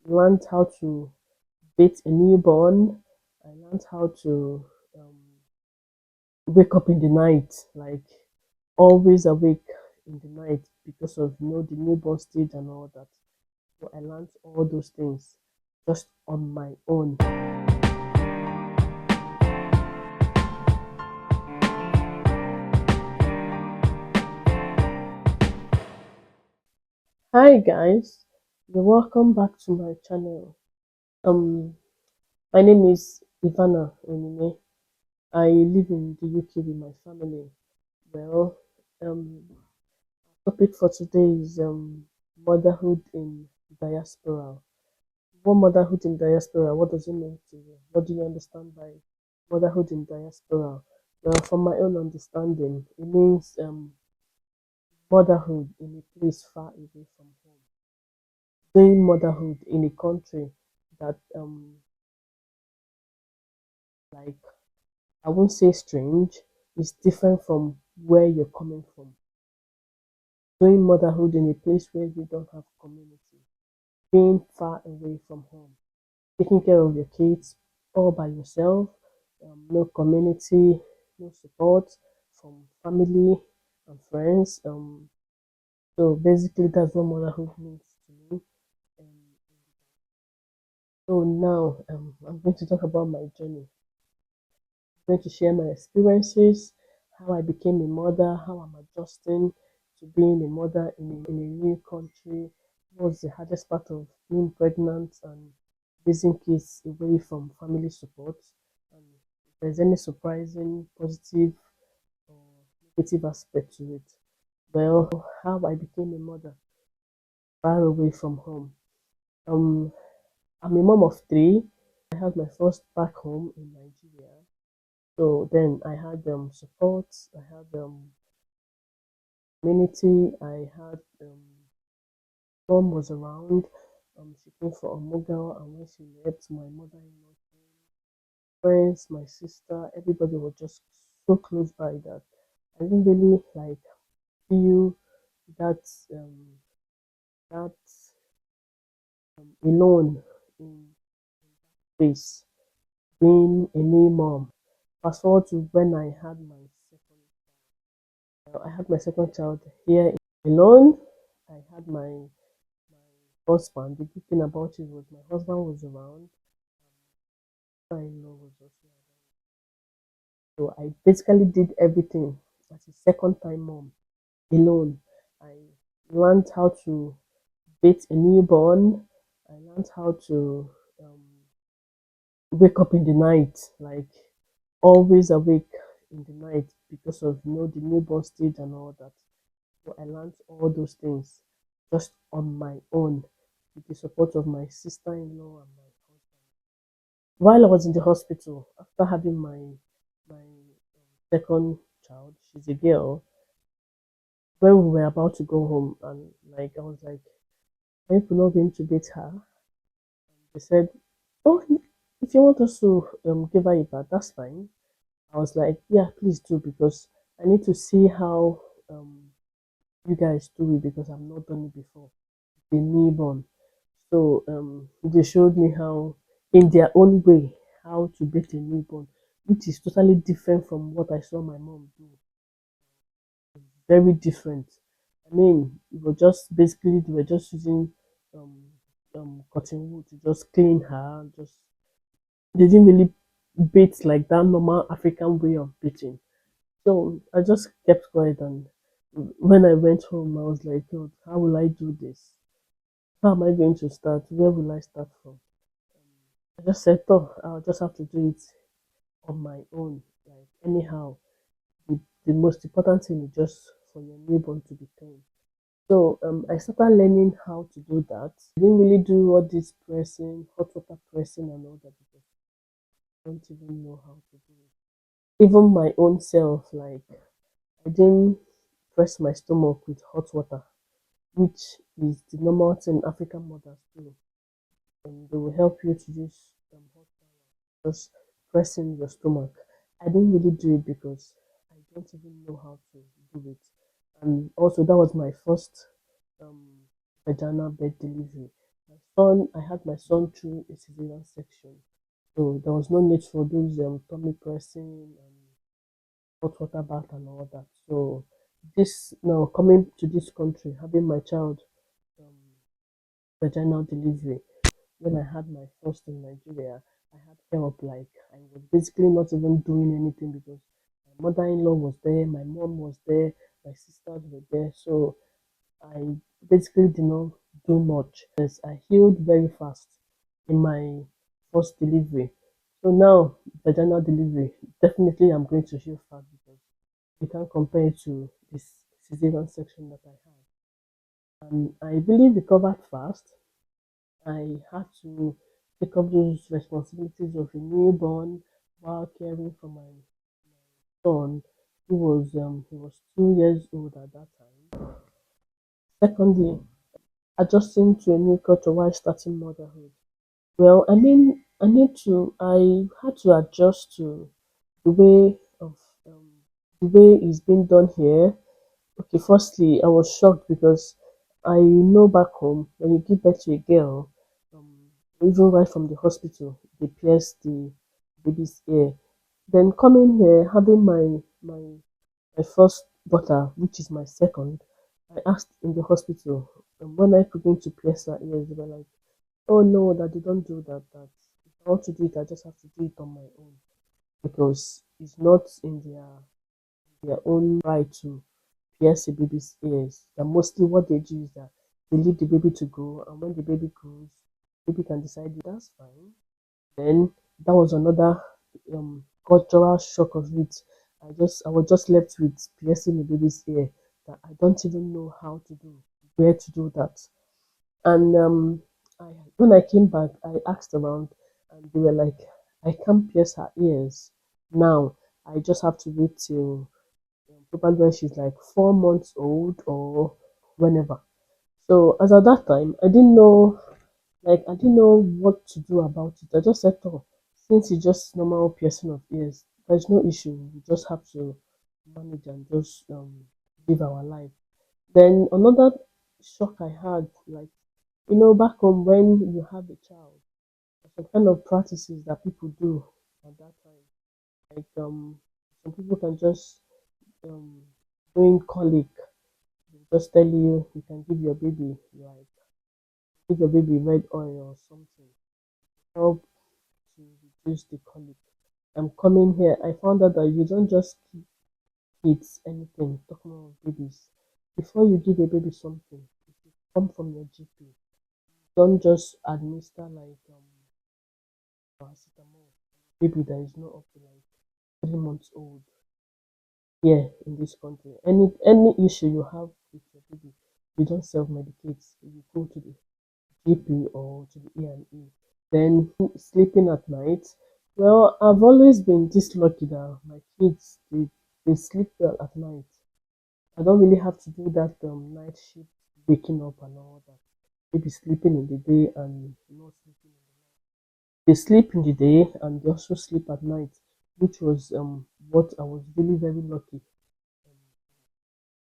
learned how to bathe a newborn. I learned how to um, wake up in the night, like always awake in the night because of the newborn stage and all that. So I learned all those things just on my own. Hi guys, you're welcome back to my channel. Um, my name is Ivana Onime. I live in the UK with my family. Well, topic for today is motherhood in diaspora. What motherhood in diaspora? What does it mean to you? What do you understand by motherhood in diaspora? Well, from my own understanding, it means motherhood in a place far away from home. Doing motherhood in a country that like I won't say strange, it's different from where you're coming from. Doing motherhood in a place where you don't have community, being far away from home, taking care of your kids all by yourself, no community, no support from family and friends. So basically, that's what motherhood means to me. Um, so now I'm going to talk about my journey. I'm going to share my experiences, how I became a mother, how I'm adjusting to being a mother in a new country, what's the hardest part of being pregnant and raising kids away from family support, and if there's any surprising, positive, or negative aspect to it. Well, how I became a mother far away from home. Um, I'm a mom of three. I had my first back home in Nigeria. So then I had support, I had community, I had mom was around. She came for Omoga, and when she left, my mother-in-law came, friends, my sister, everybody was just so close by that I didn't really like feel that that alone in space being a new mom. Fast forward to when I had my second child here alone. I had my husband. The good thing about it was my husband was around. My in-law was also around. So I basically did everything as a second time mom alone. I learned how to bathe a newborn. I learned how to um, wake up in the night, like always awake in the night because of the newborn stage and all that. So I learned all those things just on my own with the support of my sister-in-law and my husband. While I was in the hospital, after having my second child, she's a girl, when we were about to go home, and like I was like, "Are you not going to beat her?" They said, "Oh, if you want us to give her a bath, that's fine." I was like, "Yeah, please do because I need to see how you guys do it because I've not done it before." The newborn. So they showed me how, in their own way, how to bathe a newborn, which is totally different from what I saw my mom do. Very different. I mean, it was just basically they were just using um, cotton wool to just clean her. Just they didn't really bathe like that normal African way of bathing. So I just kept quiet, and when I went home, I was like, "God, how will I do this? How am I going to start? Where will I start from?" I just said, "Oh, I'll just have to do it on my own. Like anyhow, the most important thing is just for your newborn to be clean." So I started learning how to do that. I didn't really do all this pressing, hot water pressing, and all that because I don't even know how to do it. Even my own self, like I didn't press my stomach with hot water, which is the normal thing African mothers do. And they will help you to use hot water, just pressing your stomach. I didn't really do it because I don't even know how to do it. And also, that was my first um, vaginal birth delivery. son, I had my son through a cesarean section, so there was no need for those tummy pressing and hot water bath and all that. So this now coming to this country, having my child um, vaginal delivery. When I had my first in Nigeria, I had help. Like I was basically not even doing anything because my mother-in-law was there, my mom was there, my sisters were there. So I basically did not do much. Yes, I healed very fast in my first delivery. So now vaginal delivery, definitely I'm going to heal fast because you can't compare it to this cesarean section that I had. And I really recovered fast. I had to take up those responsibilities of a newborn while caring for my son, who was 2 years old at that time. Secondly, adjusting to a new culture while starting motherhood. Well, I had to adjust to the way of um, the way it's being done here. Okay, firstly, I was shocked because I know back home when you give birth to a girl, um, even right from the hospital, they pierce the baby's ear. Then coming here, having my first daughter, which is my second, I asked in the hospital when I could going to pierce her ears. They were like, "Oh no, that they don't do that. That if I want to do it, I just have to do it on my own because it's not in their own right to pierce a baby's ears. That mostly what they do is that they leave the baby to grow, and when the baby grows, the baby can decide that's fine. Then that was another cultural shock of it. I was just left with piercing the baby's ear that I don't even know how to do, where to do that. And when I came back, I asked around, and they were like, I can't pierce her ears now. I just have to wait till probably when she's like 4 months old or whenever. So as at that time, I didn't know what to do about it. I just said, oh, since it's just normal piercing of ears, there's no issue. We just have to manage and just live our life. Then another shock I had, like, back home when you have a child, there's some kind of practices that people do at that time. Like some people can just um during colic, they just tell you you can give your baby red oil or something to help to reduce the colic. I'm coming here, I found out that you don't just give kids anything, talking about babies. Before you give a baby something, it should come from your GP. Don't just administer like paracetamol. Baby that is not up to like 3 months old here in this country. Any issue you have with your baby, you don't self medicate. You go to the GP or to the E&E. Then sleeping at night. Well, I've always been this lucky that my kids they sleep well at night. I don't really have to do that night shift, waking up and all that. Maybe sleeping in the day and not sleeping in the night. They sleep in the day and they also sleep at night, which was what I was really very lucky.